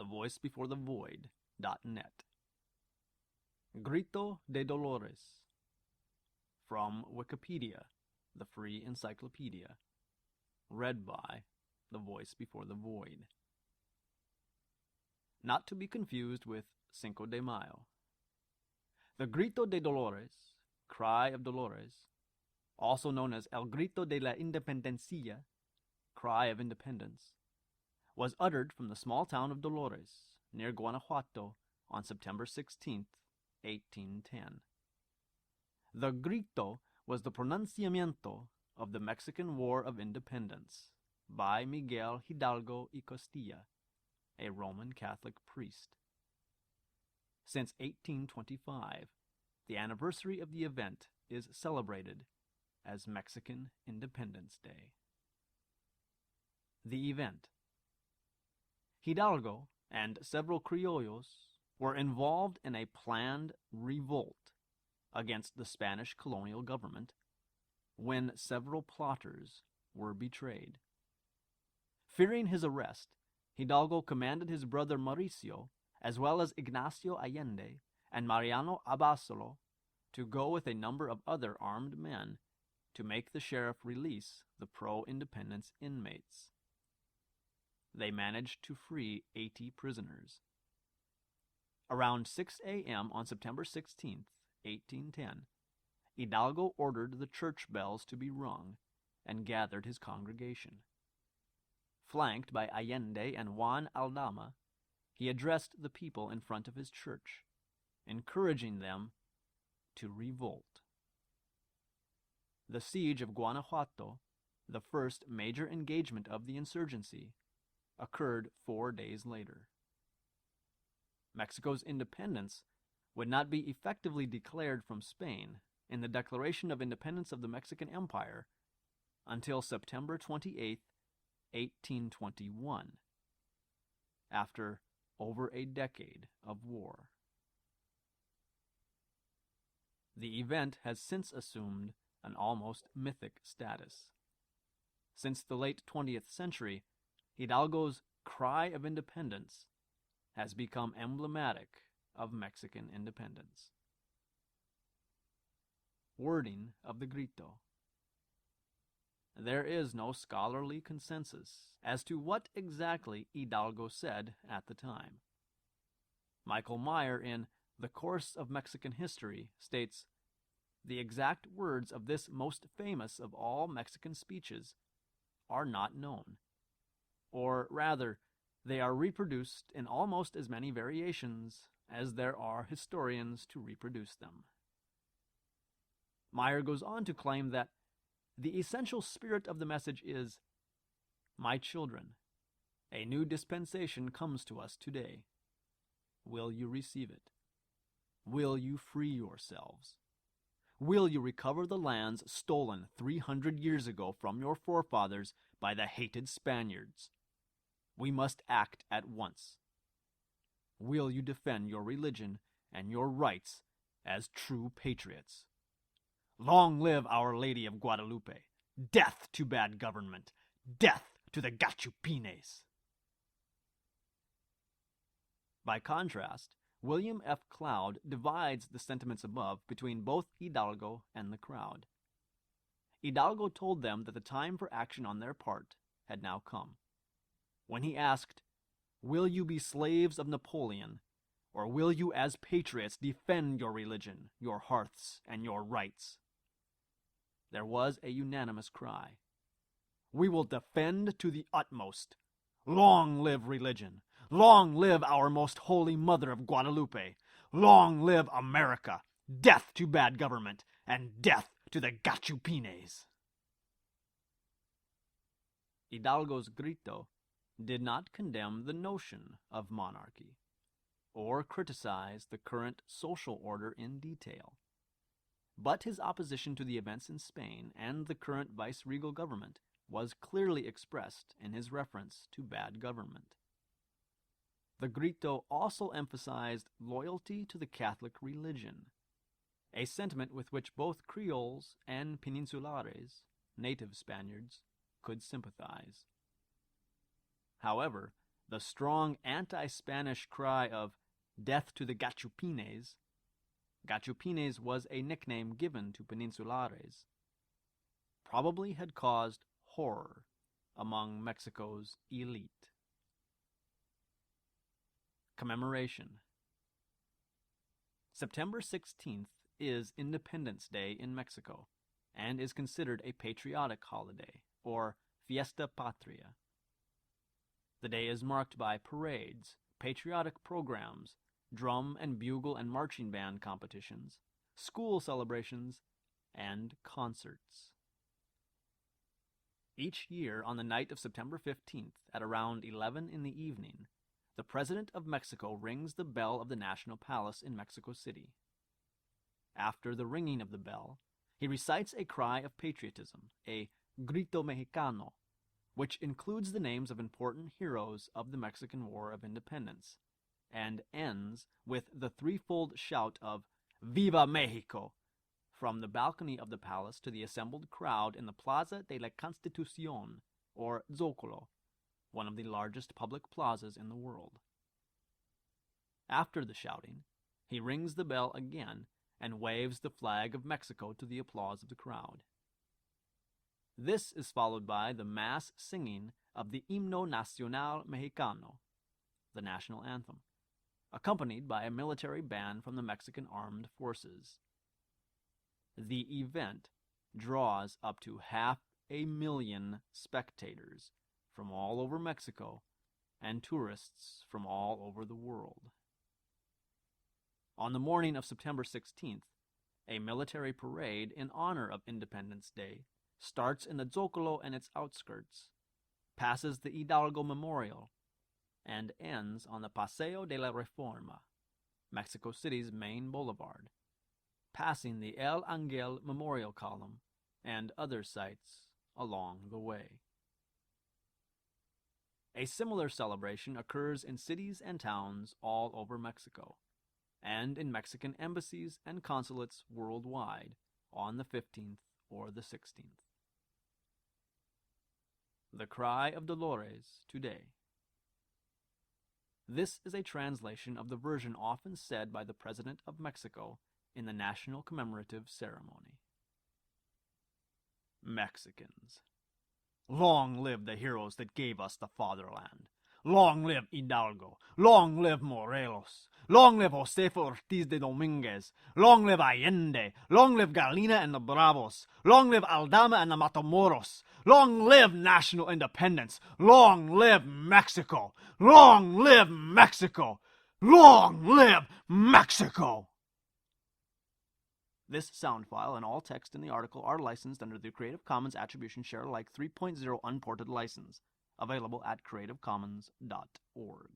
Void.net. Grito de Dolores. From Wikipedia, the free encyclopedia. Read by The Voice Before the Void. Not to be confused with Cinco de Mayo. The Grito de Dolores, Cry of Dolores, also known as El Grito de la Independencia, Cry of Independence, was uttered from the small town of Dolores, near Guanajuato, on September 16, 1810. The grito was the pronunciamiento of the Mexican War of Independence by Miguel Hidalgo y Costilla, a Roman Catholic priest. Since 1825, the anniversary of the event is celebrated as Mexican Independence Day. The event. Hidalgo and several criollos were involved in a planned revolt against the Spanish colonial government when several plotters were betrayed. Fearing his arrest, Hidalgo commanded his brother Mauricio, as well as Ignacio Allende and Mariano Abasolo, to go with a number of other armed men to make the sheriff release the pro-independence inmates. They managed to free 80 prisoners. Around 6 a.m. on September 16, 1810, Hidalgo ordered the church bells to be rung and gathered his congregation. Flanked by Allende and Juan Aldama, he addressed the people in front of his church, encouraging them to revolt. The siege of Guanajuato, the first major engagement of the insurgency, occurred 4 days later. Mexico's independence would not be effectively declared from Spain in the Declaration of Independence of the Mexican Empire until September 28, 1821, after over a decade of war. The event has since assumed an almost mythic status. Since the late 20th century, Hidalgo's Cry of Independence has become emblematic of Mexican independence. Wording of the grito. There is no scholarly consensus as to what exactly Hidalgo said at the time. Michael Meyer, in The Course of Mexican History, states, "The exact words of this most famous of all Mexican speeches are not known. Or rather, they are reproduced in almost as many variations as there are historians to reproduce them." Meyer goes on to claim that the essential spirit of the message is, "My children, a new dispensation comes to us today. Will you receive it? Will you free yourselves? Will you recover the lands stolen 300 years ago from your forefathers by the hated Spaniards? We must act at once. Will you defend your religion and your rights as true patriots? Long live Our Lady of Guadalupe! Death to bad government! Death to the Gachupines!" By contrast, William F. Cloud divides the sentiments above between both Hidalgo and the crowd. Hidalgo told them that the time for action on their part had now come. When he asked, "Will you be slaves of Napoleon, or will you as patriots defend your religion, your hearths, and your rights?" there was a unanimous cry, "We will defend to the utmost. Long live religion! Long live our most holy Mother of Guadalupe! Long live America! Death to bad government, and death to the Gachupines!" Hidalgo's grito did not condemn the notion of monarchy, or criticize the current social order in detail. But his opposition to the events in Spain and the current viceregal government was clearly expressed in his reference to bad government. The grito also emphasized loyalty to the Catholic religion, a sentiment with which both Creoles and Peninsulares, native Spaniards, could sympathize. However, The strong anti-Spanish cry of "Death to the Gachupines" Gachupines was a nickname given to Peninsulares, probably had caused horror among Mexico's elite. Commemoration. September 16th is Independence Day in Mexico and is considered a patriotic holiday, or Fiesta Patria. The day is marked by parades, patriotic programs, drum and bugle and marching band competitions, school celebrations, and concerts. Each year on the night of September 15th at around 11 in the evening, the President of Mexico rings the bell of the National Palace in Mexico City. After the ringing of the bell, he recites a cry of patriotism, a Grito Mexicano, which includes the names of important heroes of the Mexican War of Independence, and ends with the threefold shout of "Viva Mexico" from the balcony of the palace to the assembled crowd in the Plaza de la Constitucion, or Zócalo, one of the largest public plazas in the world. After the shouting, he rings the bell again and waves the flag of Mexico to the applause of the crowd. This is followed by the mass singing of the Himno Nacional Mexicano, the national anthem, accompanied by a military band from the Mexican Armed Forces. The event draws up to 500,000 spectators from all over Mexico and tourists from all over the world. On the morning of September 16th, a military parade in honor of Independence Day starts in the Zócalo and its outskirts, passes the Hidalgo Memorial, and ends on the Paseo de la Reforma, Mexico City's main boulevard, passing the El Ángel Memorial Column and other sites along the way. A similar celebration occurs in cities and towns all over Mexico, and in Mexican embassies and consulates worldwide on the 15th or the 16th. The Cry of Dolores today. This is a translation of the version often said by the President of Mexico in the national commemorative ceremony. Mexicans. Long live the heroes that gave us the fatherland. Long live Hidalgo. Long live Morelos. Long live Josefa Ortiz de Dominguez. Long live Allende. Long live Galena and the Bravos. Long live Aldama and the Matamoros. Long live national independence. Long live Mexico. Long live Mexico. Long live Mexico. This sound file and all text in the article are licensed under the Creative Commons Attribution Share Alike 3.0 Unported license, available at creativecommons.org.